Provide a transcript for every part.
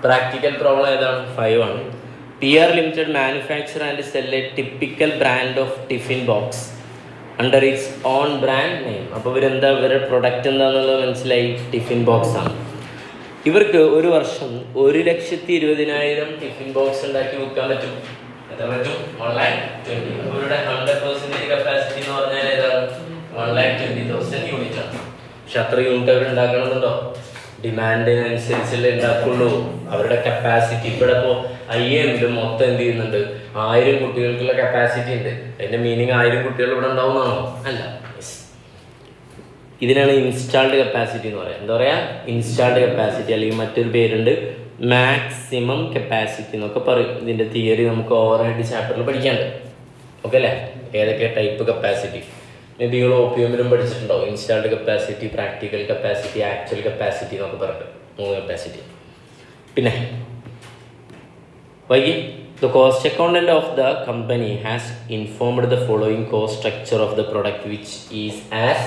Practical problem ഏതാണ്? 5 ആണ്. PR Limited manufacture and sell a typical brand of tiffin box under its own brand name. അപ്പോൾ ഇവരെന്താ, ഇവരുടെ product എന്താണെന്നുള്ളത് മനസ്സിലായി, ടിഫിൻ ബോക്സ് ആണ്. ഇവർക്ക് ഒരു വർഷം 1,20,000 ടിഫിൻ ബോക്സ് ഉണ്ടാക്കി വിൽക്കാൻ പറ്റും. എത്ര പറ്റും? 1,20,000. അപ്പോൾ ഇവരുടെ 100% കപ്പാസിറ്റി എന്ന് പറഞ്ഞാൽ ഏതാണ്? 1,20,000 യൂണിറ്റ് ആണ്. പക്ഷെ അത്ര യൂണിറ്റ് അവർ ഉണ്ടാക്കണമെന്നുണ്ടോ? ഡിമാൻഡിനനുസരിച്ചല്ലേ ഉണ്ടാക്കുള്ളൂ. അവരുടെ കപ്പാസിറ്റി ഇവിടെ ഇപ്പോൾ IIMൽ മൊത്തം എന്ത് ചെയ്യുന്നുണ്ട്? 1000 കുട്ടികൾക്കുള്ള കപ്പാസിറ്റി ഉണ്ട്. അതിൻ്റെ മീനിങ് 1000 കുട്ടികൾ ഇവിടെ ഉണ്ടാവുന്നതാണോ? അല്ല. ഇതിനാണ് ഇൻസ്റ്റാൾഡ് കപ്പാസിറ്റി എന്ന് പറയുക. എന്താ പറയുക? ഇൻസ്റ്റാൾഡ് കപ്പാസിറ്റി, അല്ലെങ്കിൽ മറ്റൊരു പേരുണ്ട് മാക്സിമം കപ്പാസിറ്റി എന്നൊക്കെ പറയും. ഇതിൻ്റെ തിയറി നമുക്ക് ഓവർ ഹെഡ് ചാപ്റ്ററിൽ പഠിക്കാനുണ്ട്. ഓക്കെ അല്ലേ? ഏതൊക്കെ ടൈപ്പ് കപ്പാസിറ്റി മേ ബി നിങ്ങൾ OPM-ലും പഠിച്ചിട്ടുണ്ടോ? Installed capacity, practical capacity, actual capacity എന്നൊക്കെ പറഞ്ഞിട്ട് 3 കപ്പാസിറ്റി. പിന്നെ വൈകി the cost accountant of the company has informed the following cost structure of the product which is as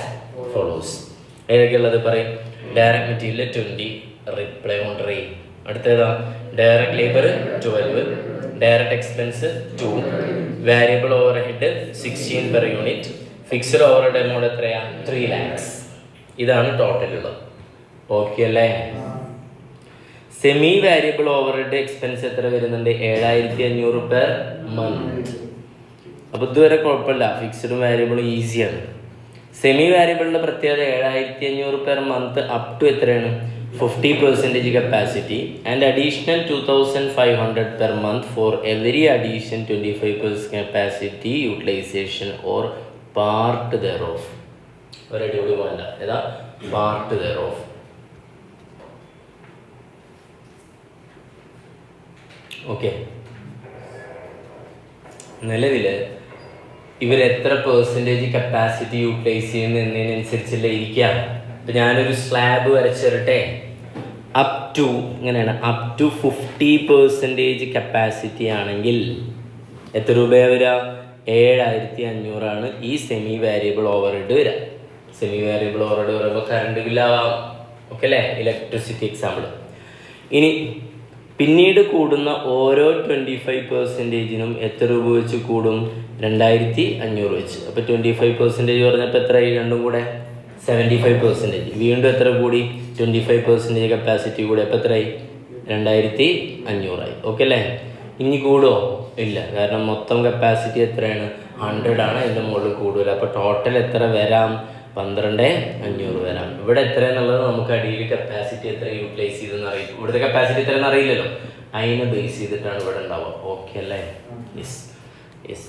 follows. ഏതൊക്കെയുള്ളത് പറയും? Direct material 20, reply on ray. അടുത്തേതാ? Direct labour 12, direct expense 2, variable overhead 16 per unit, fixed overhead amount എത്രയാ? 3 lakhs. ഇതാണ് total ഉള്ളത്. Okay അല്ലേ? Semi variable overhead expense എത്ര വരുന്നുണ്ട്? 7,500 per month. അപ്പോൾ ഇതുവരെ കുഴപ്പമില്ല, ഫിക്സഡും വാരിയബിളും ഈസിയാണ്. സെമി വാരിയബിളിൻ്റെ പ്രത്യേകത 7,500 പെർ മന്ത് അപ് ടു എത്രയാണ്? 50% capacity and additional 2,500 per month for every addition 25% capacity utilisation or part thereof. ഒരടിപൊളി പോയിന്റ് ഏതാ? Part thereof. ഓക്കെ, നിലവിൽ ഇവരെത്ര പെർസെൻറ്റേജ് കപ്പാസിറ്റി യൂട്ടിലൈസ് ചെയ്യുന്നതിനനുസരിച്ചല്ലേ ഇരിക്കുക. ഇപ്പം ഞാനൊരു സ്ലാബ് വരച്ചിരട്ടെ, അപ് ടു ഇങ്ങനെയാണ്, അപ് ടു 50% കപ്പാസിറ്റി ആണെങ്കിൽ എത്ര രൂപയാണ് വരിക? 7,500 ഈ സെമി വാരിയബിൾ ഓവർ ഹെഡ് വരിക. സെമി വാരിയബിൾ ഓവർ ഹെഡ് പറയുമ്പോൾ കറണ്ട് ബില്ലാവാം. ഓക്കെ അല്ലേ? Electricity example. ഇനി പിന്നീട് കൂടുന്ന ഓരോ 25%നും എത്ര രൂപ വെച്ച് കൂടും? 2,500 വെച്ച്. അപ്പോൾ 25% പറഞ്ഞപ്പോൾ എത്രയായി? രണ്ടും കൂടെ 75%. വീണ്ടും എത്ര കൂടി? 25% കപ്പാസിറ്റി കൂടി. അപ്പോൾ എത്രയായി? 2,500 ആയി. ഓക്കെ അല്ലേ? ഇനി കൂടുമോ? ഇല്ല, കാരണം മൊത്തം കപ്പാസിറ്റി എത്രയാണ്? 100 ആണ്. അതിൻ്റെ മുകളിൽ കൂടുതൽ. അപ്പോൾ ടോട്ടൽ എത്ര വരാം? 12,500 വരാം. ഇവിടെ എത്രയെന്നുള്ളത് നമുക്ക് അടിയിൽ കപ്പാസിറ്റി എത്ര യൂട്ടിലൈസ് ചെയ്തെന്ന് അറിയില്ല. ഇവിടുത്തെ കപ്പാസിറ്റി എത്രയെന്ന് അറിയില്ലല്ലോ. അതിനെ ബേസ് ചെയ്തിട്ടാണ് ഇവിടെ ഉണ്ടാവുക. ഓക്കെ അല്ലേ? Yes yes.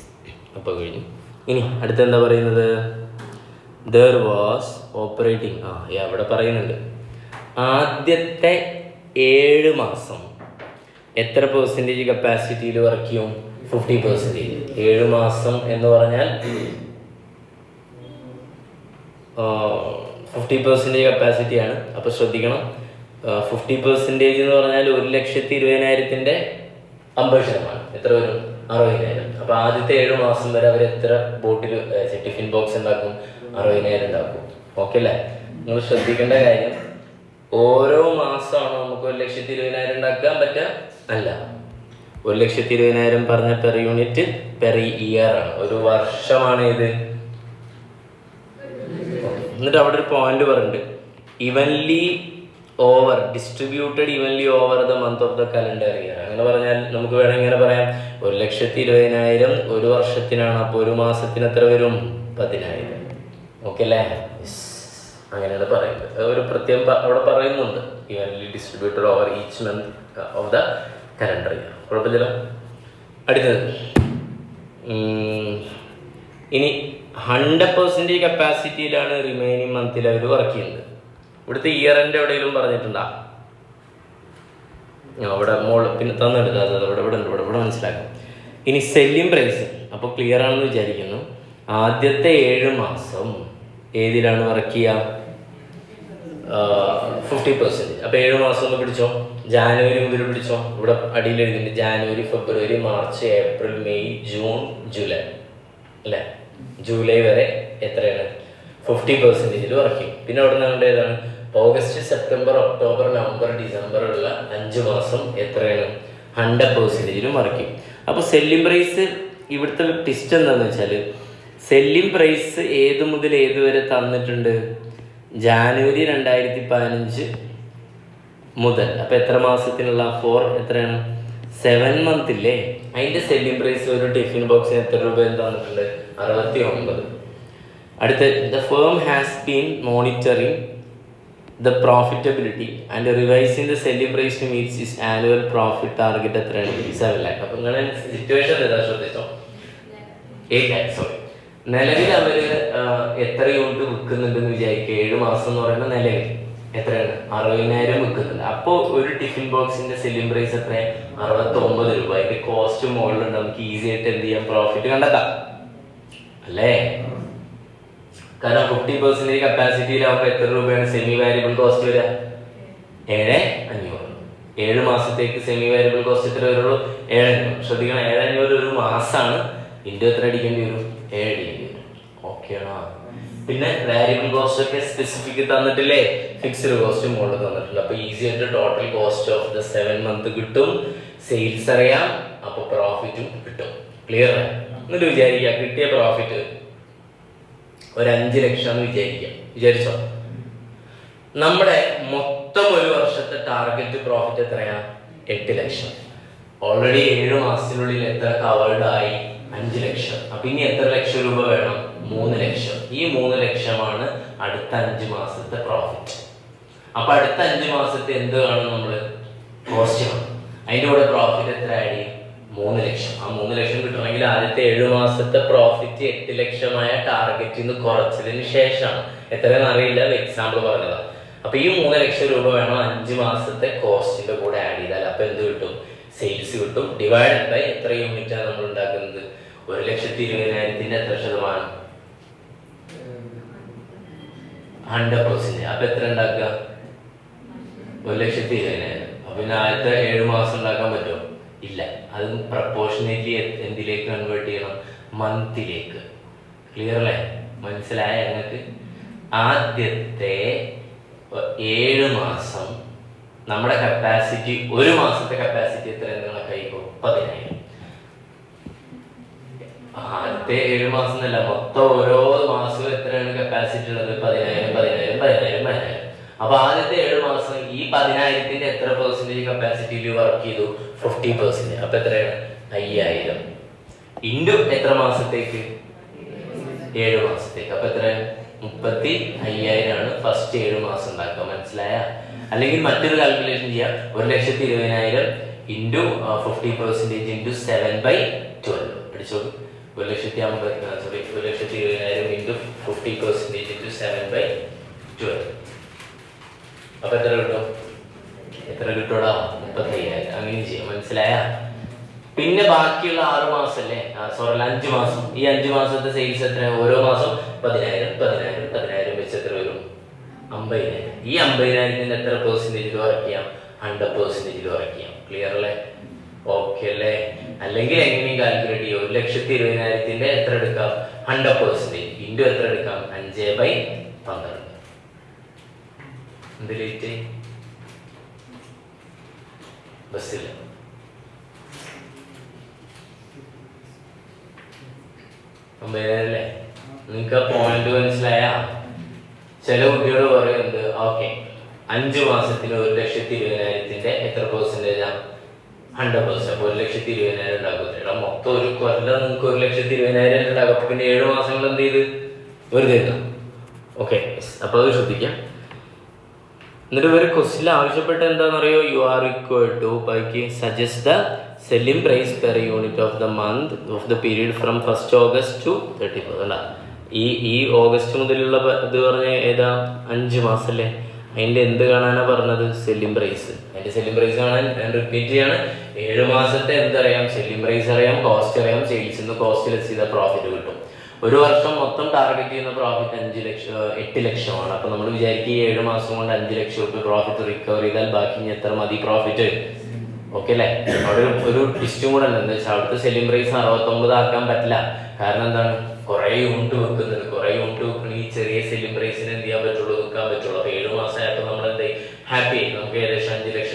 അപ്പോൾ കഴിഞ്ഞു. ഇനി അടുത്ത എന്താ പറയുന്നത്? There was operating. അവിടെ പറയുന്നുണ്ട് ആദ്യത്തെ 7 മാസം എത്ര പെർസെൻറ്റേജ് കപ്പാസിറ്റിയിൽ വർക്ക് ചെയ്യും? 50%. 7 മാസം എന്ന് പറഞ്ഞാൽ 50% കപ്പാസിറ്റിയാണ്. അപ്പോൾ ശ്രദ്ധിക്കണം, 50% എന്ന് പറഞ്ഞാൽ 1,20,000-ൻ്റെ 50%. എത്ര വരും? 60,000. അപ്പോൾ ആദ്യത്തെ 7 മാസം വരെ അവർ എത്ര ബോട്ടിൽ ടിഫിൻ ബോക്സ് ഉണ്ടാക്കും? 60,000 ഉണ്ടാക്കും. ഓക്കെ അല്ലേ? നിങ്ങൾ ശ്രദ്ധിക്കേണ്ട കാര്യം, ഓരോ മാസമാണോ നമുക്ക് 1,20,000 ഉണ്ടാക്കാൻ പറ്റുക? അല്ല. 1,20,000 പറഞ്ഞ പെർ യൂണിറ്റ് പെർ ഇയർ ആണ്. ഒരു വർഷമാണ് ഇത്. എന്നിട്ട് അവിടെ ഒരു പോയിന്റ് പറഞ്ഞിട്ട് evenly over distributed evenly over the month of the calendar year. അങ്ങനെ പറഞ്ഞാൽ നമുക്ക് വേണമെങ്കിൽ ഇങ്ങനെ പറയാം, 1,20,000 ഒരു വർഷത്തിനാണ്. അപ്പോൾ ഒരു മാസത്തിന് എത്ര വരും? 10,000. ഓക്കെ അല്ലേ? അങ്ങനെയാണ് പറയുന്നത്. ഒരു പ്രത്യേകം അവിടെ പറയുന്നുണ്ട്, evenly distributed over each month of the calendar year. കുഴപ്പമില്ലല്ലോ. അടുത്തത് ഇനി 100% കപ്പാസിറ്റിയിലാണ് റിമൈനിങ് മന്തിൽ അവർ വർക്ക് ചെയ്യുന്നത്. ഇവിടുത്തെ ഇയർ എൻ്റെ എവിടെയെങ്കിലും പറഞ്ഞിട്ടുണ്ടോ? അവിടെ പിന്നെ തന്നെടുക്കുക, അത് ഇവിടെ മനസ്സിലാക്കാം. ഇനി സെല്ലിംഗ് പ്രൈസ് അപ്പോൾ ക്ലിയർ ആണെന്ന് വിചാരിക്കുന്നു. ആദ്യത്തെ 7 മാസം ഏതിലാണ് വർക്ക് ചെയ്യുക? 50%. അപ്പോൾ 7 മാസം ഒന്ന് പിടിച്ചോ. ജാനുവരി മുതൽ പിടിച്ചോ. ഇവിടെ അടിയിൽ എഴുതിയിട്ടുണ്ട് ജാനുവരി, ഫെബ്രുവരി, March, April, May, June, July അല്ലേ? ജൂലൈ വരെ എത്രയാണ്? 50% വർക്ക് ചെയ്യും. പിന്നെ അവിടെ നിന്നുകൊണ്ട് ഏതാണ്? August, September, October, November, December ഉള്ള 5 മാസം എത്രയാണ്? 100% മറിക്കും. അപ്പോൾ സെല്ലിംഗ് പ്രൈസ് ഇവിടുത്തെ ടിസ്റ്റ് എന്താണെന്ന് വെച്ചാൽ, സെല്ലിംഗ് പ്രൈസ് ഏത് മുതൽ ഏത് വരെ തന്നിട്ടുണ്ട്? ജാനുവരി 2015 മുതൽ. അപ്പോൾ എത്ര മാസത്തിനുള്ള? 4 എത്രയാണ്? 7 മന്ത് ഇല്ലേ? അതിൻ്റെ സെല്ലിംഗ് പ്രൈസ് ഒരു ടിഫിൻ ബോക്സിന് എത്ര രൂപ തന്നിട്ടുണ്ട്? 69. അടുത്ത, the firm has been monitoring the profitability and revising the selling price to meet its annual profit target എത്രയാണ്? 7 lakh. അപ്പോൾ നിങ്ങളുടെ സിറ്റുവേഷൻ ഏതാ ശ്രദ്ധിച്ചോ? 8 lakh. സോറി, നിലവിൽ അവർ എത്ര യൂണിറ്റ് വിൽക്കുന്നുണ്ടെന്ന് വിചാരിക്കുക. 7 മാസം എന്ന് പറയുമ്പോൾ നിലവിൽ എത്രയാണ്? 60,000 വിൽക്കുന്നുണ്ട്. അപ്പോൾ ഒരു ടിഫിൻ ബോക്സിന്റെ സെല്ലിംഗ് പ്രൈസ് എത്രയാണ്? 69 രൂപ. അതിന്റെ കോസ്റ്റ് മുകളിലുണ്ട്. നമുക്ക് ഈസി ആയിട്ട് എന്ത് ചെയ്യാം? പ്രോഫിറ്റ് കണ്ടെത്താം അല്ലേ? കാരണം 50% കപ്പാസിറ്റിയിലാവുമ്പോൾ എത്ര രൂപയാണ് സെമി വാരിയബിൾ കോസ്റ്റ് വരിക? 7,500. 7 മാസത്തേക്ക് സെമി വാരിയബിൾ കോസ്റ്റ് എത്ര വരുള്ളൂ? 7,500. ശ്രദ്ധിക്കണം, 7,500 ഒരു മാസമാണ്. ഇൻഡു എത്ര അടിക്കേണ്ടി വരും? 7 അടിക്കേണ്ടി വരും. ഓക്കെ ആണോ? പിന്നെ വാരിയബിൾ കോസ്റ്റ് ഒക്കെ സ്പെസിഫിക് തന്നിട്ടില്ലേ? ഫിക്സ്ഡ് കോസ്റ്റ് മുകളിൽ തന്നിട്ടുണ്ട്. അപ്പോൾ ഈസി ആയിട്ട് total cost of the 7 month കിട്ടും. സെയിൽസ് അറിയാം, അപ്പോൾ പ്രോഫിറ്റും കിട്ടും. ക്ലിയർ ആണ്? എന്നിട്ട് വിചാരിക്കുക, കിട്ടിയ പ്രോഫിറ്റ് ഒരു 5 ലക്ഷം എന്ന് വിചാരിച്ചോ. നമ്മുടെ മൊത്തം ഒരു വർഷത്തെ ടാർഗറ്റ് പ്രോഫിറ്റ് എത്രയാ? 8 ലക്ഷം. ഓൾറെഡി 7 മാസത്തിനുള്ളിൽ എത്ര കവേർഡ് ആയി? 5 ലക്ഷം. അപ്പൊ ഇനി എത്ര ലക്ഷം രൂപ വേണം? 3 ലക്ഷം. ഈ 3 ലക്ഷമാണ് അടുത്ത 5 മാസത്തെ പ്രോഫിറ്റ്. അപ്പൊ അടുത്ത 5 മാസത്തെ എന്ത് കാണും നമ്മള്? കോസ്റ്റ് കാണും. അതിൻ്റെ കൂടെ പ്രോഫിറ്റ് എത്ര ആഡ് ചെയ്യും? 3 ലക്ഷം. ആ 3 ലക്ഷം കിട്ടണമെങ്കിൽ ആദ്യത്തെ 7 മാസത്തെ പ്രോഫിറ്റ് 8 ലക്ഷമായ ടാർഗറ്റിൽ നിന്ന് കുറച്ചതിന് ശേഷമാണ്. എത്രയെന്ന് അറിയില്ല, എക്സാമ്പിൾ പറഞ്ഞതാണ്. അപ്പൊ ഈ 3 ലക്ഷം രൂപ വേണം 5 മാസത്തെ കോസ്റ്റിന്റെ കൂടെ ആഡ് ചെയ്താൽ. അപ്പൊ എന്ത് കിട്ടും? സെയിൽസ് കിട്ടും. ഡിവൈഡഡ് ബൈ എത്ര യൂണിറ്റാണ് നമ്മൾ ഉണ്ടാക്കുന്നത്? 1,20,000 എത്ര ശതമാനം? 100%. അപ്പൊ എത്ര ഉണ്ടാക്കുക? 1,20,000. അപ്പൊ പിന്നെ ആദ്യത്തെ 7 മാസം ഉണ്ടാക്കാൻ പറ്റുമോ? ഇല്ല. അത് പ്രപ്പോർഷനേറ്റ്ലി എന്തിലേക്ക് കൺവേർട്ട് ചെയ്യണം? മന്തിലേക്ക്. ക്ലിയർ അല്ലേ? മനസ്സിലായ ഞങ്ങൾക്ക്? ആദ്യത്തെ 7 മാസം നമ്മുടെ കപ്പാസിറ്റി, ഒരു മാസത്തെ കപ്പാസിറ്റി എത്ര എന്നുള്ള കഴിക്കും? 10,000. ആദ്യത്തെ 7 മാസം എന്നല്ല, മൊത്തം ഓരോ മാസവും എത്രയാണ് കപ്പാസിറ്റി ഉള്ളത്? 10,000. അപ്പൊ ആദ്യത്തെ 7 മാസം ഈ 10,000ന്റെ എത്ര പെർസെന്റേജ് കപ്പാസിറ്റിയിൽ വർക്ക് ചെയ്തു? 50%. അപ്പൊ എത്രയാണ്? 5,000 ഇൻഡു എത്ര മാസത്തേക്ക്? 7 മാസത്തേക്ക്. അപ്പൊ എത്രയാണ്? 35,000 ആണ് ഫസ്റ്റ് 7 മാസം ഉണ്ടാക്കുക. മനസ്സിലായ? അല്ലെങ്കിൽ മറ്റൊരു കാൽക്കുലേഷൻ ചെയ്യാം. 1,20,000 ഇൻഡു 50% ഇൻഡു 7/12. അടിച്ചോളൂ. 1,20,000 into 50% into 7/12. അപ്പൊ എത്ര കിട്ടും? എത്ര കിട്ടൂടാ? 35,000. അങ്ങനെ ചെയ്യാം. മനസ്സിലായ? പിന്നെ ബാക്കിയുള്ള 6 മാസം അല്ലേ, 5 മാസം. ഈ 5 മാസത്തെ സെയിൽസ് എത്ര? ഓരോ മാസം 10,000 വെച്ച് എത്ര വരും? 50,000. ഈ 50,000ന്റെ എത്ര പെർസെന്റേജിൽ വർക്ക് ചെയ്യാം? 100% വർക്ക് ചെയ്യാം. ക്ലിയർ അല്ലേ? ഓക്കെ അല്ലേ? അല്ലെങ്കിൽ എങ്ങനെയും കാൽക്കുലേറ്റ് ചെയ്യും. 1,20,000ന്റെ എത്ര എടുക്കാം? 100% ഇൻഡു എത്ര എടുക്കാം? 5/12. എന്ത് ലേറ്റ്? ബസ്സില്ല. അല്ലേ? നിങ്ങൾക്ക് ആ പോയിന്റ് മനസ്സിലായ? ചില കുട്ടികൾ പറയുന്നത് ഓക്കെ 5 മാസത്തിന് 1,20,000ന്റെ എത്ര പെർസെന്റേജാണ്? 100%. അപ്പൊ 1,20,000 ഉണ്ടാക്കും. മൊത്തം ഒരു കൊല്ലം നിങ്ങൾക്ക് 1,20,000 ഉണ്ടാകും. അപ്പൊ പിന്നെ 7 മാസങ്ങൾ എന്ത് ചെയ്ത് വെറുതെ ഉണ്ടാവും. ഓക്കെ, അപ്പൊ അത് ശ്രദ്ധിക്കാം. എന്നിട്ട് ഇവർ ക്വസ്റ്റിൽ ആവശ്യപ്പെട്ട എന്താണെന്നറിയോ? You are equal to bike suggest the selling price per unit of the month of the period from 1st August to 31st. അല്ല, ഈ ഓഗസ്റ്റ് മുതലുള്ള ഇത് പറഞ്ഞ ഏതാ? 5 മാസം അല്ലേ? അതിൻ്റെ എന്ത് കാണാനാണ് പറഞ്ഞത്? Selling price. അതിൻ്റെ സെല്ലിംഗ് പ്രൈസ് കാണാൻ ഞാൻ റിപ്പീറ്റ് ചെയ്യാണ്. 7 മാസത്തെ എന്തറിയാം? സെല്ലിംഗ് പ്രൈസ് അറിയാം, കോസ്റ്റ് അറിയാം. സെയിൽസിൽ നിന്ന് കോസ്റ്റ് ലെസ് ചെയ്ത പ്രോഫിറ്റ് കിട്ടും. ഒരു വർഷം മൊത്തം ടാർഗറ്റ് ചെയ്യുന്ന പ്രോഫിറ്റ് 8 ലക്ഷമാണ്. അപ്പൊ നമ്മൾ വിചാരിക്കും 7 മാസം കൊണ്ട് 5 ലക്ഷം രൂപ പ്രോഫിറ്റ് റിക്കവർ ചെയ്താൽ ബാക്കി ഇനി എത്ര മതി പ്രോഫിറ്റ്? ഓക്കെ അല്ലേ? അവിടെ ഒരു ടിസ്റ്റും കൂടെ ഉണ്ട്. എന്താ വെച്ചാൽ അവിടുത്തെ സെല്ലിംഗ് പ്രൈസ് 69 ആക്കാൻ പറ്റില്ല. കാരണം എന്താണ്? കുറെ യൂണിറ്റ് വെക്കുന്നുണ്ട്. കുറെ യൂണിറ്റ് വെക്കണമെങ്കിൽ ചെറിയ സെല്ലിംഗ് പ്രൈസിന് എന്ത് ചെയ്യാൻ പറ്റുള്ളൂ? വെക്കാൻ പറ്റുള്ളൂ. അപ്പൊ 7 മാസം ആയപ്പോൾ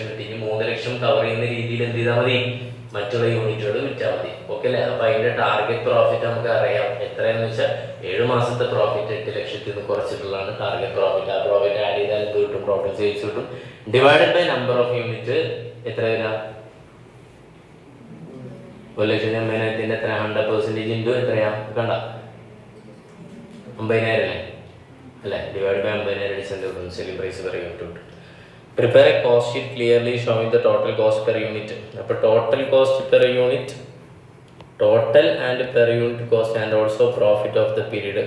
ലക്ഷം കിട്ടി. ഇനി 3 ലക്ഷം കവർ ചെയ്യുന്ന രീതിയിൽ എന്ത് ചെയ്താൽ മതി, മറ്റുള്ള യൂണിറ്റുകൾ വിറ്റാൽ മതി. ഓക്കെ അല്ലേ? അപ്പൊ അതിന്റെ ടാർഗറ്റ് പ്രോഫിറ്റ് നമുക്ക് അറിയാം. എത്രയെന്ന് വെച്ചാൽ 7 മാസത്തെ പ്രോഫിറ്റ് 8 ലക്ഷത്തിൽ നിന്ന് കുറച്ചിട്ടുള്ളതാണ് ടാർഗറ്റ് പ്രോഫിറ്റ്. ആ പ്രോഫിറ്റ് ആഡ് ചെയ്താൽ എന്ത് കിട്ടും, ടോട്ടൽ സെയിൽസ് കിട്ടും. Divided by number of unit എത്ര വരാം, 1,80,000 എത്ര 100% ഇൻറ്റു എത്രയാ കണ്ട 50,000 അല്ലേ, divide by 50,000 selling price per unit. Prepare a cost sheet clearly showing the total cost per unit. അപ്പോൾ total cost per unit, total and per unit cost and also profit of the period.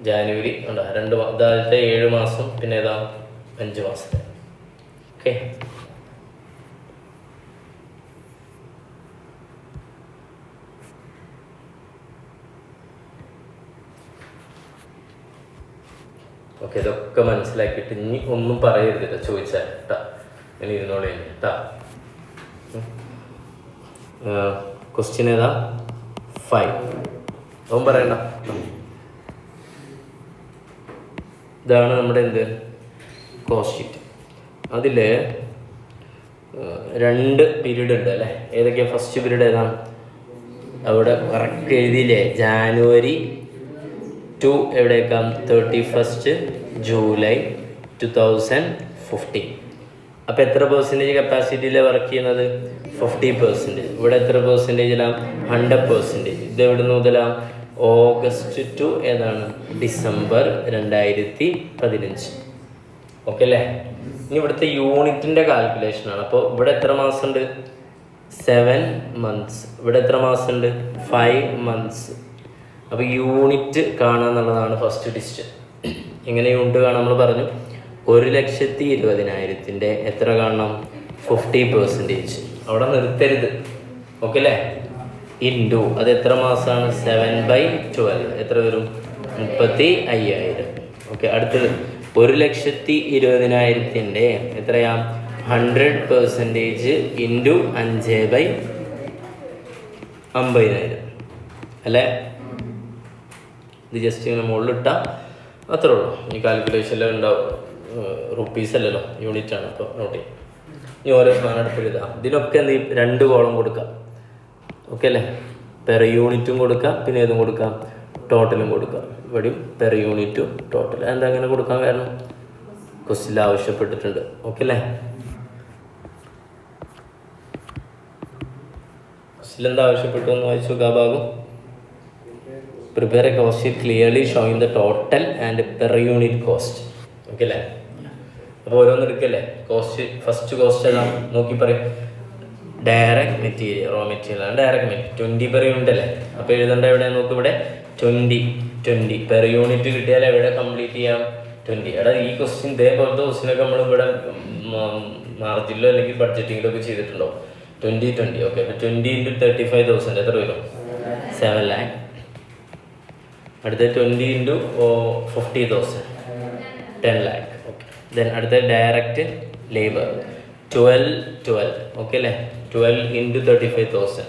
ജാനുവരി ഉണ്ടോ 2 ആദ്യത്തെ 7 മാസം, പിന്നെ ഏതാ 5 മാസത്തെ. Okay, okay, ഇതൊക്കെ മനസ്സിലാക്കിയിട്ട് ഇനി ഒന്നും പറയരുത് ചോദിച്ചാൽ കേട്ടാ. ഇനി ഇരുന്നോളെ കേട്ടാ. ക്വസ്റ്റ്യൻ ഏതാ 5, ഒന്നും പറയണ്ട. ഇതാണ് നമ്മുടെ എന്ത് കോസ്റ്റ് ഷീറ്റ്. അതിൽ 2 പീരീഡ് ഉണ്ട് അല്ലേ. ഏതൊക്കെയാണ്? ഫസ്റ്റ് പീരീഡ് ഏതാണ്? അവിടെ കറക്റ്റ് എഴുതിയില്ലേ, ജാനുവരി ടു എവിടേക്കാം 31 ജൂലൈ 2015. അപ്പോൾ എത്ര പെർസെൻറ്റേജ് കപ്പാസിറ്റിയിലാണ് വർക്ക് ചെയ്യുന്നത്? 50%. ഇവിടെ എത്ര പെർസെൻറ്റേജിലാണ്? 100%. ഇത് എവിടെ നിന്ന് മുതലാണ്? ഓഗസ്റ്റ് ടു ഏതാണ് ഡിസംബർ 2015. ഓക്കെ അല്ലേ? ഇനി ഇവിടുത്തെ യൂണിറ്റിൻ്റെ കാൽക്കുലേഷനാണ്. അപ്പോൾ ഇവിടെ എത്ര മാസമുണ്ട്? 7 months. ഇവിടെ എത്ര മാസമുണ്ട്? 5 months. അപ്പോൾ യൂണിറ്റ് കാണുക എന്നുള്ളതാണ് ഫസ്റ്റ് ഡിസ്റ്റ്. എങ്ങനെ യൂണിറ്റ് കാണാൻ നമ്മൾ പറഞ്ഞു, 1,20,000 എത്ര കാണണം? 50%. അവിടെ നിർത്തരുത്. ഓക്കെ അല്ലേ? ഇൻറ്റു അത് എത്ര മാസമാണ്? 7/12 എത്ര വരും? 35,000. ഓക്കെ, അടുത്തത് 1,20,000 എത്രയാ? 100% ഇൻറ്റു 5/50,000 അല്ലേ? ഇത് ജസ്റ്റ് ഇങ്ങനെ മുകളിലിട്ടാൽ അത്രേ ഉള്ളൂ. ഈ കാൽക്കുലേഷനിൽ ഉണ്ടാവും. റുപ്പീസ് അല്ലല്ലോ, യൂണിറ്റ് ആണ്. അപ്പോൾ നോട്ട് ചെയ്യും. ഇനി ഓരോ സാധനം എടുത്തിടാം. ഇതിനൊക്കെ എന്ത് ചെയ്യും? 2 കോളം കൊടുക്കാം. ഓക്കെ അല്ലേ? പെർ യൂണിറ്റും കൊടുക്കാം, പിന്നെ ഏതും കൊടുക്കാം, ടോട്ടലും കൊടുക്കാം. ഇവിടെയും പെർ യൂണിറ്റും ടോട്ടൽ. എന്താ അങ്ങനെ കൊടുക്കാൻ കാരണം? ക്വസ്റ്റ്യനിൽ ആവശ്യപ്പെട്ടിട്ടുണ്ട്. ഓക്കെ അല്ലേ? ക്വസ്റ്റ്യനിൽ എന്താ ആവശ്യപ്പെട്ടു എന്ന് വായിച്ചു നോക്കാം. ഭാഗം prepare a cost sheet clearly showing the total and per unit cost. Okay അല്ലേ? അപ്പോൾ ഓരോന്ന് എടുക്കല്ലേ. കോസ്റ്റ് ഫസ്റ്റ് കോസ്റ്റ് ഏതാ നോക്കി പറയും. ഡയറക്റ്റ് മെറ്റീരിയൽ, റോ മെറ്റീരിയൽ ആണ് ഡയറക്റ്റ് മെറ്റീരിയൽ. 20 പെർ യൂണിറ്റ് അല്ലേ? അപ്പോൾ എഴുതേണ്ട എവിടെ നോക്കും? ഇവിടെ 20 പെർ യൂണിറ്റ് കിട്ടിയാൽ എവിടെ കംപ്ലീറ്റ് ചെയ്യാം? 20. എടാ ഈ ക്വസ്റ്റ്യൻ ഇതേപോലത്തെ ക്വസ്റ്റ്യനൊക്കെ നമ്മൾ ഇവിടെ മാർജിനിലോ അല്ലെങ്കിൽ ബഡ്ജറ്റിങ്ങിലോ ഒക്കെ ചെയ്തിട്ടുണ്ടോ? 20. ഓക്കെ, അപ്പോൾ 20 × 35,000 എത്ര വരും? 7 lakh. അടുത്ത 20 × 50,000 10 lakh. ഓക്കെ, ദെൻ അടുത്ത ഡയറക്റ്റ് ലേബർ 12. ഓക്കെ അല്ലേ? 12 × 35,000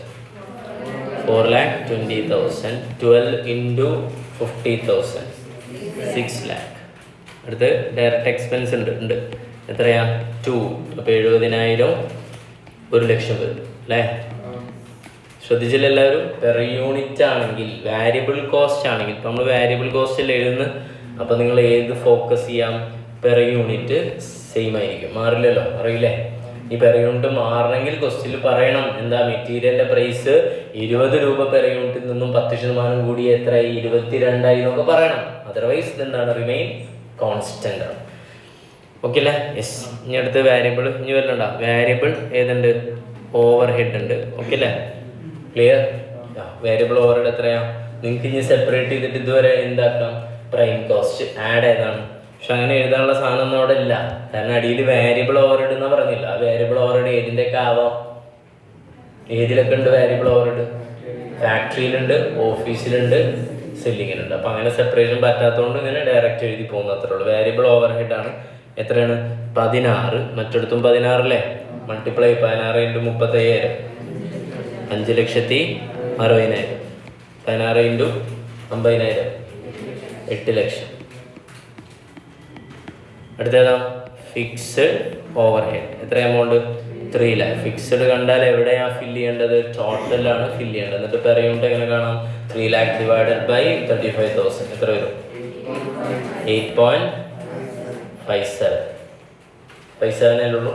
4,20,000. 12 × 50,000 6 lakh. അടുത്ത് ഡയറക്റ്റ് എക്സ്പെൻസ് ഉണ്ട് എത്രയാ? 2. അപ്പോൾ 70,000 1,00,000 വരും അല്ലേ? ശ്രദ്ധിച്ചില്ല എല്ലാവരും? പെർ യൂണിറ്റ് ആണെങ്കിൽ, വാരിയബിൾ കോസ്റ്റ് ആണെങ്കിൽ, ഇപ്പം നമ്മൾ വാരിയബിൾ കോസ്റ്റിൽ എഴുതുന്നു. അപ്പോൾ നിങ്ങൾ ഏത് ഫോക്കസ് ചെയ്യാം? പെർ യൂണിറ്റ് സെയിം ആയിരിക്കും, മാറില്ലല്ലോ. അറിയില്ലേ? ഈ പെർ യൂണിറ്റ് മാറണമെങ്കിൽ ക്വസ്റ്റ്യനിൽ പറയണം എന്താ? മെറ്റീരിയലിൻ്റെ പ്രൈസ് 20 രൂപ പെർ യൂണിറ്റിൽ നിന്നും 10% കൂടി എത്രയായി? 22,000 എന്നൊക്കെ പറയണം. അതർവൈസ് ഇതെന്താണ്? റിമെയിൻ കോൺസ്റ്റൻ്റ് ആണ്. ഓക്കെ അല്ലേ? യെസ്. ഇനി അടുത്ത് വാരിയബിൾ. ഇനി വരണ്ട വാരിയബിൾ ഏതുണ്ട്? ഓവർ ഹെഡ് ഉണ്ട്. ഓക്കെ അല്ലേ? ക്ലിയർ? വേരിയബിൾ ഓവർ ഹെഡ് എത്രയാ? നിങ്ങൾക്ക് ഇനി സെപ്പറേറ്റ് ചെയ്തിട്ട് ഇതുവരെ എന്താക്കാം? പ്രൈം കോസ്റ്റ് ആഡ് ഏതാണ്? പക്ഷെ അങ്ങനെ എഴുതാനുള്ള സാധനം ഒന്നും അവിടെ ഇല്ല. കാരണം അടിയിൽ വാരിയബിൾ ഓവർ ഹെഡ് എന്നാ പറഞ്ഞില്ല. ആ വാരിയബിൾ ഓവർ ഹെഡ് ഏതിൻ്റെയൊക്കെ ആവാം? ഏതിലൊക്കെ ഉണ്ട് വാരിയബിൾ ഓവർ ഹെഡ്? ഫാക്ടറിയിലുണ്ട്, ഓഫീസിലുണ്ട്, സെല്ലിങ്ങിലുണ്ട്. അപ്പം അങ്ങനെ സെപ്പറേഷൻ പറ്റാത്തതുകൊണ്ട് ഇങ്ങനെ ഡയറക്റ്റ് എഴുതി പോകുന്ന അത്രേ ഉള്ളൂ. വാരിയബിൾ ഓവർ ഹെഡ് ആണ്. എത്രയാണ്? 16. മറ്റിടത്തും 16 അല്ലേ? മൾട്ടിപ്ലൈ 16 × 35,000 5,60,60,000. 16 × 50,000 8 ലക്ഷം. അടുത്തേതാ? Fixed overhead. എത്ര എമൗണ്ട്? 3 lakh. ഫിക്സഡ് കണ്ടാൽ എവിടെയാണ് ഫില്ല് ചെയ്യേണ്ടത്? ടോട്ടലാണ് ഫില്ല് ചെയ്യേണ്ടത്. എന്നിട്ട് പെർ യൂണിറ്റ് എങ്ങനെ കാണാം? 3 lakh ഡിവൈഡഡ് ബൈ 35,000 എത്ര വരും? 8.57. 57 ഉള്ളൂ.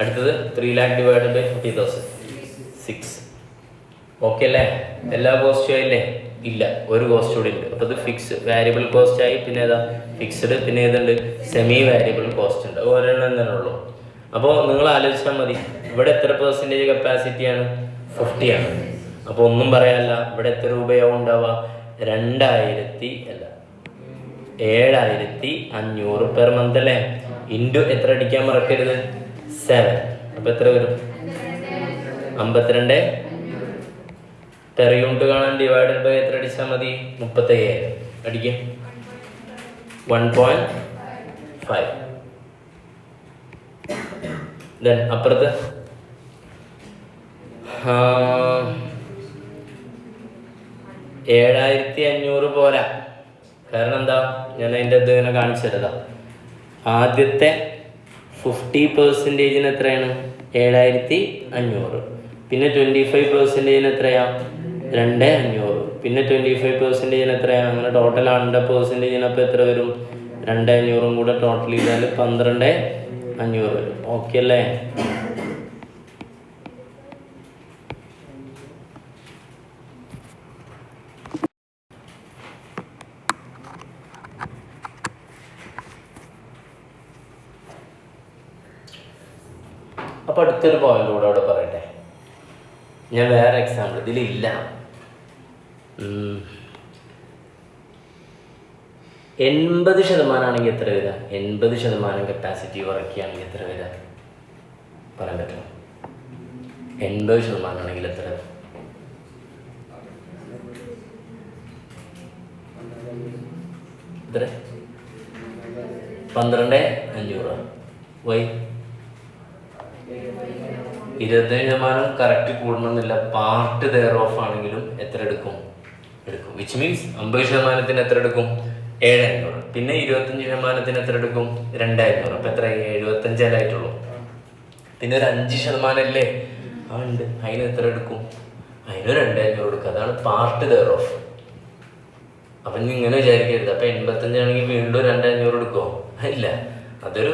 അടുത്തത് 3 lakh ഡിവൈഡഡ് ബൈ 50,000 6. ഓക്കെ അല്ലേ? എല്ലാ കോസ്റ്റും ആയില്ലേ? ഇല്ല, ഒരു കോസ്റ്റ് കൂടി ഉണ്ട്. അപ്പോൾ ഇത് ഫിക്സ് വാരിയബിൾ കോസ്റ്റ് ആയി. പിന്നെ ഏതാ? ഫിക്സ്ഡ്. പിന്നെ ഏതുണ്ട്? സെമി വാരിയബിൾ കോസ്റ്റ് ഉണ്ട്. ഒരെണ്ണം തന്നെ ഉള്ളൂ. അപ്പോൾ നിങ്ങൾ ആലോചിച്ചാൽ മതി, ഇവിടെ എത്ര പെർസെൻറ്റേജ് കപ്പാസിറ്റിയാണ്? 50 ആണ്. അപ്പോൾ ഒന്നും പറയാനില്ല. ഇവിടെ എത്ര രൂപയാവും ഉണ്ടാവുക? 7,500 പെർ മന്ത് അല്ലേ? ഇൻറ്റു എത്ര അടിക്കാൻ മറക്കരുത്? 7. അപ്പോൾ എത്ര വരും? 52 പെർ യൂണിറ്റ് കാണാൻ ഡിവൈഡഡ് ബൈ എത്ര അടിച്ചാൽ മതി? 35,000 അടിക്കും. 1.5. ദെൻ അപ്പുറത്ത് 7,500 പോരാ. കാരണം എന്താ? ഞാൻ അതിൻ്റെ ഇത് ഇങ്ങനെ കാണിച്ചു തരതാ. ആദ്യത്തെ 50% എത്രയാണ്? 7,500. പിന്നെ 25% എത്രയാ? 2,500. പിന്നെ 25% എത്രയാണ്? അങ്ങനെ ടോട്ടൽ 100% അപ്പോൾ എത്ര വരും? 2,500 കൂടെ ടോട്ടൽ ചെയ്താൽ 12,500 വരും. ഓക്കെ അല്ലേ? അപ്പോൾ അടുത്തൊരു പോയിന്റ് കൂടെ അവിടെ പറയട്ടെ. ഞാൻ വേറെ എക്സാമ്പിൾ ഇതിലില്ല. 80% ആണെങ്കിൽ എത്ര വരിക? 80% കപ്പാസിറ്റി കുറയ്ക്കുകയാണെങ്കിൽ എത്ര വരിക? പറയാൻ പറ്റുമോ? 80% ആണെങ്കിൽ എത്ര? എത്ര? 12,500. വൈ? 25% കറക്റ്റ് കൂടണമെന്നില്ല. പാർട്ട് ദെയർ ഓഫ് ആണെങ്കിലും എത്ര എടുക്കും? വിച്ച് മീൻസ് 50% എത്ര എടുക്കും? 7,500. പിന്നെ 25% എത്ര എടുക്കും? 2,500. അപ്പം എത്ര? 75 ആയിട്ടുള്ളൂ. പിന്നെ ഒരു 5% അല്ലേ? ഉണ്ട്. അതിന് എത്ര എടുക്കും? അതിന് 2,500 എടുക്കും. അതാണ് പാർട്ട് ദെയർ ഓഫ്. അപ്പം ഇങ്ങനെ വിചാരിക്കരുത്. അപ്പം 85 ആണെങ്കിൽ വീണ്ടും 2,500 എടുക്കുമോ? ഇല്ല, അതൊരു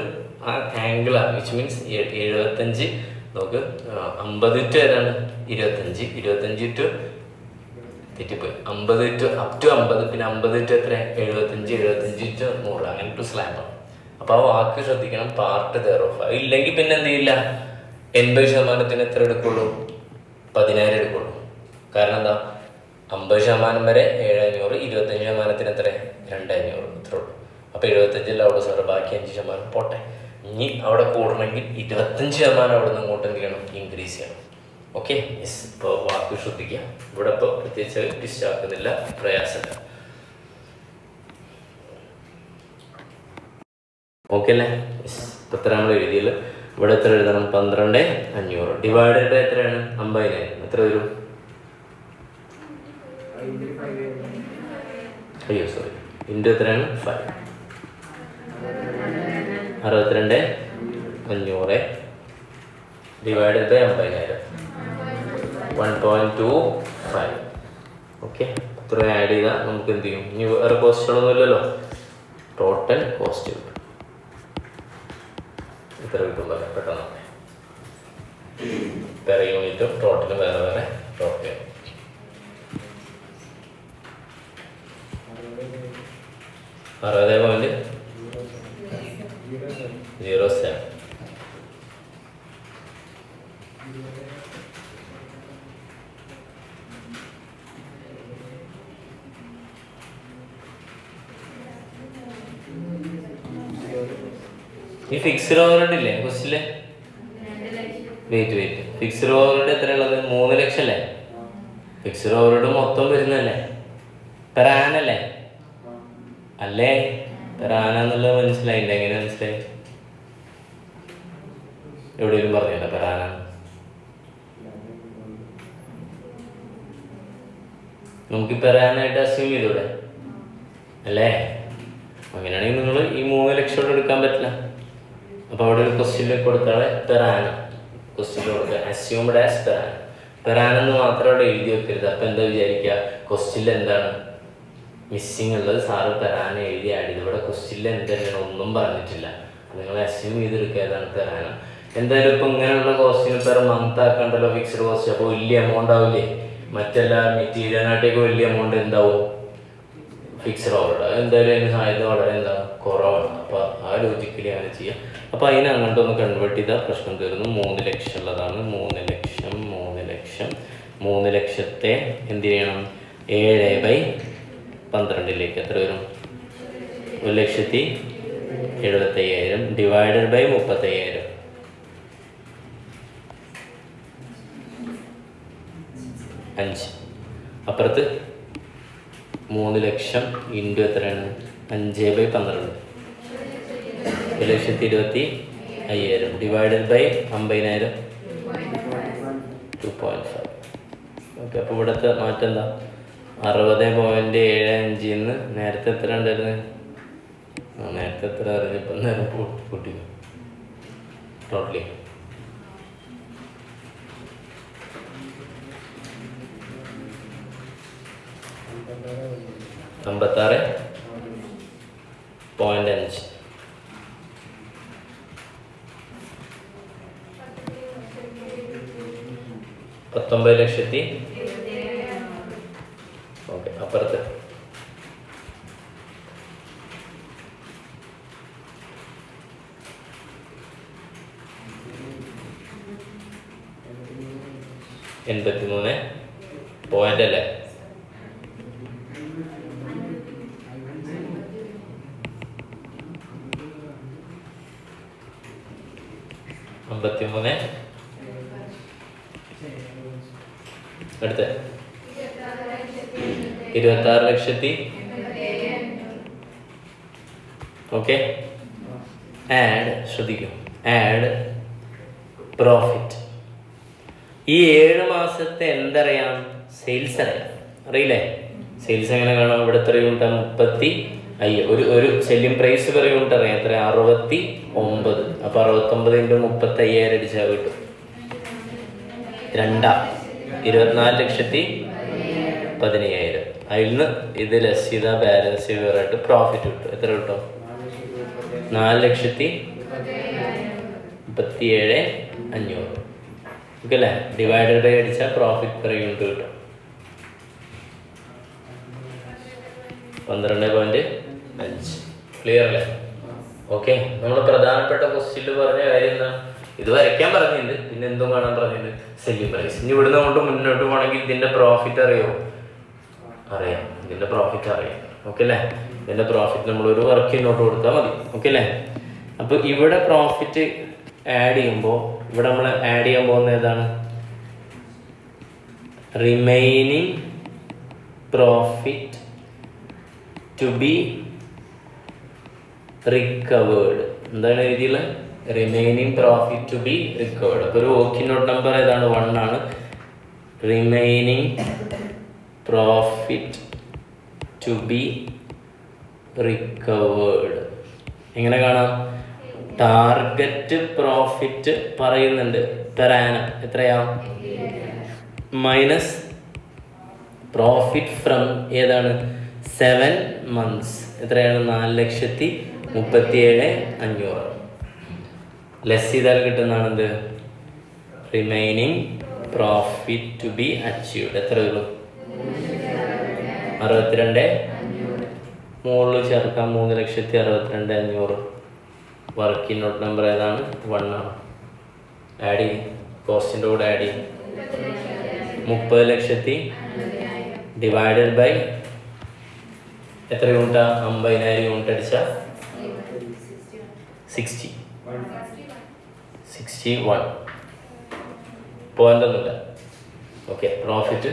ആംഗിളാണ്. വിച്ച് മീൻസ് 75 നമുക്ക് 50 ടു ഏതാണ്? 25 ടു തെറ്റിപ്പോയി. 50 ടു അപ് ടു 50. പിന്നെ 50 ടു എത്ര? 75 ടു 100. അങ്ങനെ ടു സ്ലാബാണ്. അപ്പോൾ ആ വാക്ക് ശ്രദ്ധിക്കണം, പാർട്ട് ദെയർ ഓഫ്. ഇല്ലെങ്കിൽ പിന്നെ എന്ത് ചെയ്യില്ല? 80% എത്ര എടുക്കുള്ളൂ? 10,000 എടുക്കുള്ളൂ. കാരണം എന്താ? 50% വരെ 7,500. 25% എത്ര? 2,500. ഇത്ര ഉള്ളൂ. അപ്പോൾ 75 അവിടെ സാറ്, ബാക്കി 5% പോട്ടെ. ഇനി അവിടെ കൂടണമെങ്കിൽ 25% അവിടെ നിന്ന് അങ്ങോട്ട് എന്ത് ചെയ്യണം? ഇൻക്രീസ് ചെയ്യണം. Okay, yes. ഇപ്പോൾ വാക്ക് ശ്രദ്ധിക്കുക. ഇവിടെ ഇപ്പോൾ പ്രത്യേകിച്ച് ഡിസ്റ്റാക്കുന്നില്ല, പ്രയാസമില്ല. ഓക്കെ അല്ലേ? യെസ്. ഇപ്പോൾ എത്ര നമ്മൾ എഴുതിയില്ല. ഇവിടെ എത്ര എഴുതണം? 12,500 ഡിവൈഡഡ് ബൈ എത്രയാണ്? 50,000. എത്ര വരും? അയ്യോ സോറി, ഇൻറ്റു എത്രയാണ്? 5. 62,500 ഡിവൈഡഡ് ബൈ 50,000. 1.25. ഓക്കെ, ഇത്ര ആഡ് ചെയ്താൽ നമുക്ക് എന്ത് ചെയ്യും? ഇനി വേറെ കോസ്റ്റുകളൊന്നും ഇല്ലല്ലോ. ടോട്ടൽ കോസ്റ്റ് കിട്ടും. ഇത്ര കിട്ടും പെട്ടെന്ന്. പെർ യൂണിറ്റും ടോട്ടലും വേറെ വേറെ ടോട്ടൽ. $60.07. ഈ ഫിക്സ്ഡ് ഓവർഹെഡ് ഇല്ലേ ക്വസ്റ്റില്? വെയിറ്റ് ഫിക്സ്ഡ് ഓവർഹെഡ് എത്ര ഉള്ളത്? 3 ലക്ഷം അല്ലേ? ഫിക്സ്ഡ് ഓവർഹെഡ് മൊത്തം വരുന്നല്ലേ? പെർ ആനല്ലേ? അല്ലേ? പെർ ആന എന്നുള്ളത് മനസ്സിലായില്ല. എങ്ങനെ മനസ്സിലായി? എവിടെയെങ്കിലും പറഞ്ഞല്ലോ പെർ ആന? നമുക്ക് പെർ ആനായിട്ട് അസ്യൂം ചെയ്തൂടെ അല്ലേ? അങ്ങനെയാണെങ്കിൽ നിങ്ങൾ ഈ 3 ലക്ഷം എടുക്കാൻ പറ്റില്ല. അപ്പോൾ അവിടെ ഒരു ക്വസ്റ്റ്യനിൽ കൊടുത്താൽ പെറാനം ക്വസ്റ്റ്യൻ കൊടുക്കുക അസ്യൂംഡ് ആസ് പെറാനം. പെറാനെന്ന് മാത്രം അവിടെ എഴുതി വെക്കരുത്. അപ്പം എന്താ വിചാരിക്കുക, ക്വസ്റ്റ്യനിൽ എന്താണ് മിസ്സിങ് ഉള്ളത്, സാറ് പെറാനം എഴുതി ആഡ് ചെയ്ത്. ഇവിടെ ക്വസ്റ്റ്യനിൽ എന്താണ് ഒന്നും പറഞ്ഞിട്ടില്ല. നിങ്ങൾ അസ്യൂം ചെയ്തെടുക്കുക ഏതാണ് പെറാനം. എന്തായാലും ഇപ്പം ഇങ്ങനെയുള്ള കോസ്റ്റിന് പെർ മന്ത് ആക്കണ്ടല്ലോ ഫിക്സ്ഡ് കോസ്റ്റ്. അപ്പോൾ വലിയ എമൗണ്ട് ആവില്ലേ, മറ്റെല്ലാ മെറ്റീരിയലിനായിട്ടേക്ക് വലിയ എമൗണ്ട് എന്താവും ഫിക്സ്ഡ് ഓവർ. എന്തായാലും അതിന് സാധ്യത വളരെ കുറവാണ്. അപ്പോൾ ആ ലോജിക്കലി അങ്ങനെ ചെയ്യാം. അപ്പോൾ അതിനെ അങ്ങോട്ട് ഒന്ന് കൺവേർട്ട് ചെയ്താൽ പ്രശ്നം തീർന്നു. 3 ലക്ഷം ഉള്ളതാണ്. 3 ലക്ഷത്തെ എന്ത് ചെയ്യണം, 7/12 എത്ര വരും, 1,75,000 ഡിവൈഡഡ് ബൈ 35,000. അപ്പുറത്ത് 3 ലക്ഷം ഇൻറ്റു എത്രയാണ്, 5/12 1,25,000 ഡിവൈഡഡ് ബൈ 50,000 2.5. ഓക്കെ. അപ്പോൾ ഇവിടുത്തെ മാറ്റം എന്താ, 60.75 നേരത്തെ എത്ര ഉണ്ടായിരുന്നു, നേരത്തെ എത്ര അറിഞ്ഞപ്പോൾ നേരം കൂട്ടി ടോട്ടലി 56.5. 19,00,000. ഓക്കെ. അപ്പുറത്ത് $83 അല്ലേ, അടുത്ത 26,00,000. ഓക്കെ. ആഡ്, ശ്രദ്ധിക്കും, ആഡ് പ്രോഫിറ്റ്. ഈ 7 മാസത്തെ എന്തറിയാം, സെയിൽസ് അറിയാം, അറിയില്ലേ? സെയിൽസ് എങ്ങനെ കാണാം, ഇവിടെ എത്ര യൂണിറ്റ്, 35,000. ഒരു സെല്ലിംഗ് പ്രൈസ് പെർ യൂണിറ്റ് അറിയാം, എത്ര, 69. അപ്പോൾ 69 × 35,000 അടിച്ചാൽ കിട്ടും 24,14,000. അതിൽ നിന്ന് ഇത് ലെസ് ചെയ്താൽ ബാലൻസ് ഫിഗറായിട്ട് പ്രോഫിറ്റ് കിട്ടും. എത്ര കിട്ടും, 4,37,500. ഓക്കെ അല്ലേ? ഡിവൈഡഡ് ബൈ അടിച്ചാൽ പ്രോഫിറ്റ് പെർ യൂണിറ്റ് കിട്ടും 12.5. ക്ലിയർ അല്ലേ? ഓക്കെ. നമ്മൾ പ്രധാനപ്പെട്ട ക്വസ്റ്റ്യനിൽ പറഞ്ഞ കാര്യം എന്താണ്, ഇത് വരയ്ക്കാൻ പറഞ്ഞിട്ടുണ്ട്, പിന്നെ എന്തും കാണാൻ പറഞ്ഞിട്ടുണ്ട്, സെല്ലിംഗ് പ്രൈസ്. ഇനി ഇവിടുന്ന് കൊണ്ട് മുന്നോട്ട് പോകണമെങ്കിൽ ഇതിൻ്റെ പ്രോഫിറ്റ് അറിയാം, ഇതിൻ്റെ പ്രോഫിറ്റ് അറിയാം. ഓക്കെ അല്ലേ? ഇതിൻ്റെ പ്രോഫിറ്റ് നമ്മളൊരു വർക്ക് നോട്ട് കൊടുത്താൽ മതി. ഓക്കെ അല്ലേ? അപ്പോൾ ഇവിടെ പ്രോഫിറ്റ് ആഡ് ചെയ്യുമ്പോൾ ഇവിടെ നമ്മൾ ആഡ് ചെയ്യാൻ പോകുന്ന ഏതാണ്, remaining profit to be recovered. എന്താണ് എഴുതിയുള്ളത്, remaining profit to be recovered. അപ്പോൾ ഒരു വർക്കിംഗ് നോട്ട് നമ്പർ ഏതാണ്, 1 ആണ്. Remaining profit to be recovered എങ്ങനെ കാണാം, ടാർഗറ്റ് പ്രോഫിറ്റ് പറയുന്നുണ്ട് പെർ ആനം എത്രയാ, മൈനസ് പ്രോഫിറ്റ് ഫ്രം ഏതാണ് 7 months എത്രയാണ്, 4,37,500. ലെസ് ചെയ്താൽ കിട്ടുന്നതാണ് എന്ത്, remaining profit to be achieved. എത്ര വരും, 62. മുകളിൽ ചേർക്കാം 3,62,500. വർക്കിംഗ് നോട്ട് നമ്പർ ഏതാണ്, 1 ആണ്. ആഡ് ചെയ്യും, കോസ്റ്റിൻ്റെ കൂടെ ആഡ് ചെയ്യും. 30,00,000 ഡിവൈഡഡ് ബൈ എത്ര യൂണിറ്റാ, 50,000 യൂണിറ്റ് അടിച്ചാൽ 61 പോയിന്റ് ഒന്നുമില്ല. ഓക്കെ. പ്രോഫിറ്റ്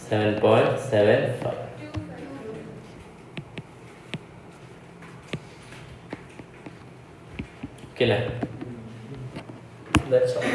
7.75. ഓക്കെ അല്ലേ? That's all.